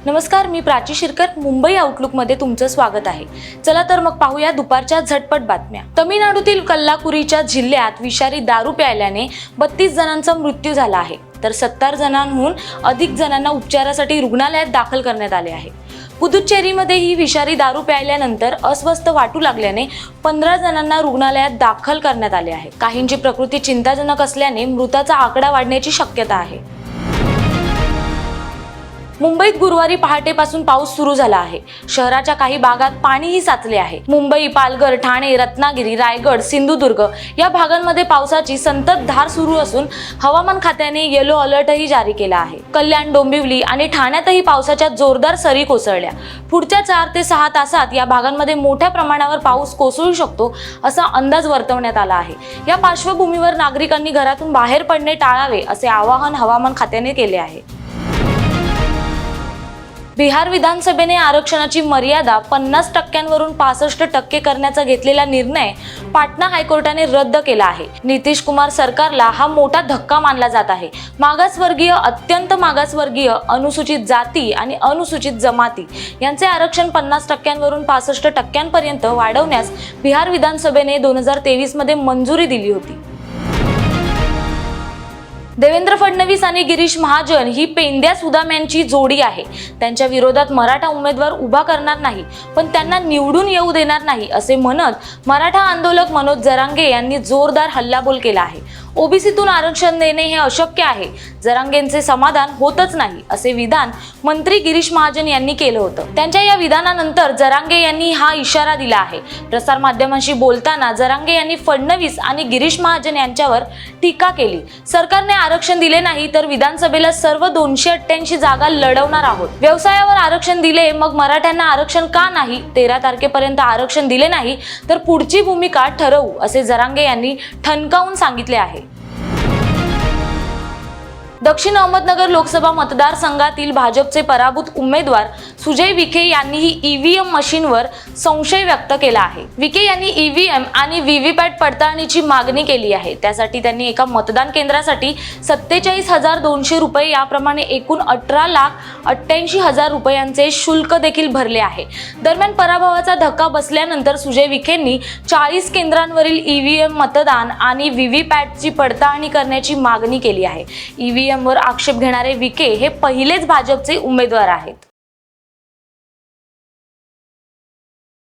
नमस्कार, मी प्राची शिरकर. मुंबई आउटलुकमध्ये तुमचं स्वागत आहे. चला तर मग पाहूया दुपारच्या झटपट बातम्या. तमिळनाडूतील कल्लाकुरीच्या जिल्ह्यात विषारी दारू प्यायल्याने 32 जणांचा मृत्यू झाला आहे, तर 70 जणांहून अधिक जणांना उपचारासाठी रुग्णालयात दाखल करण्यात आले आहे. पुदुच्चेरीमध्ये ही विषारी दारू प्यायल्यानंतर अस्वस्थ वाटू लागल्याने 15 जणांना रुग्णालयात दाखल करण्यात आले आहे. काहींची प्रकृती चिंताजनक असल्याने मृताचा आकडा वाढण्याची शक्यता आहे. मुंबईत गुरुवारी पहाटेपासून पाऊस सुरू झाला आहे. शहराच्या काही भागात पाणीही साचले आहे. मुंबई, पालघर, ठाणे, रत्नागिरी, रायगड, सिंधुदुर्ग या भागांमध्ये पावसाची संततधार सुरू असून हवामान खात्याने येलो अलर्टही जारी केला आहे. कल्याण, डोंबिवली आणि ठाण्यातही पावसाच्या जोरदार सरी कोसळल्या. पुढच्या 4 ते 6 तासात या भागांमध्ये मोठ्या प्रमाणावर पाऊस कोसळू शकतो असा अंदाज वर्तवण्यात आला आहे. या पार्श्वभूमीवर नागरिकांनी घरातून बाहेर पडणे टाळावे असे आवाहन हवामान खात्याने केले आहे. बिहार विधानसभेने आरक्षणाची मर्यादा 50% 65% करण्याचा घेतलेला निर्णय पाटणा हायकोर्टाने रद्द केला आहे. नितीश कुमार सरकारला हा मोठा धक्का मानला जात आहे. मागासवर्गीय, अत्यंत मागासवर्गीय, अनुसूचित जाती आणि अनुसूचित जमाती यांचे आरक्षण 50% 65% वाढवण्यास बिहार विधानसभेने 2023 मध्ये मंजुरी दिली होती. देवेंद्र फडणवीस आणि गिरीश महाजन ही पेंद्या सुदाम्यांची जोडी आहे. त्यांच्या विरोधात मराठा उमेदवार उभा करणार नाही, पण त्यांना निवडून येऊ देणार नाही असे म्हणत मराठा आंदोलक मनोज जरांगे यांनी जोरदार हल्लाबोल केला आहे. ओबीसीतून आरक्षण देणे हे अशक्य आहे, जरांगेंचे समाधान होतच नाही असे विधान मंत्री गिरीश महाजन यांनी केलं होतं. त्यांच्या या विधानानंतर जरांगे यांनी हा इशारा दिला आहे. प्रसार माध्यमांशी बोलताना जरांगे यांनी फडणवीस आणि गिरीश महाजन यांच्यावर टीका केली. सरकारने आरक्षण दिले नाही तर विधानसभेला सर्व 288 जागा लढवणार आहोत. व्यवसायावर आरक्षण दिले, मग मराठ्यांना आरक्षण का नाही? 13 तारखेपर्यंत आरक्षण दिले नाही तर पुढची भूमिका ठरवू असे जरांगे यांनी ठणकावून सांगितले आहे. दक्षिण अहमदनगर लोकसभा मतदारसंघातील भाजपचे पराभूत उमेदवार सुजय विखे यांनीही ईव्हीएम मशीनवर संशय व्यक्त केला आहे. विखे यांनी ईव्हीएम आणि व्हीव्हीपॅट पडताळणीची मागणी केली आहे. त्यासाठी त्यांनी एका मतदान केंद्रासाठी 47,200 रुपये याप्रमाणे एकूण 18,88,000 रुपयांचे शुल्क देखील भरले आहे. दरम्यान पराभवाचा धक्का बसल्यानंतर सुजय विखेंनी 40 केंद्रांवरील ईव्हीएम मतदान आणि व्हीव्हीपॅटची पडताळणी करण्याची मागणी केली आहे. ईव्हीएम वर आक्षेप घेणारे विखे हे पहिलेच भाजपचे उमेदवार आहेत.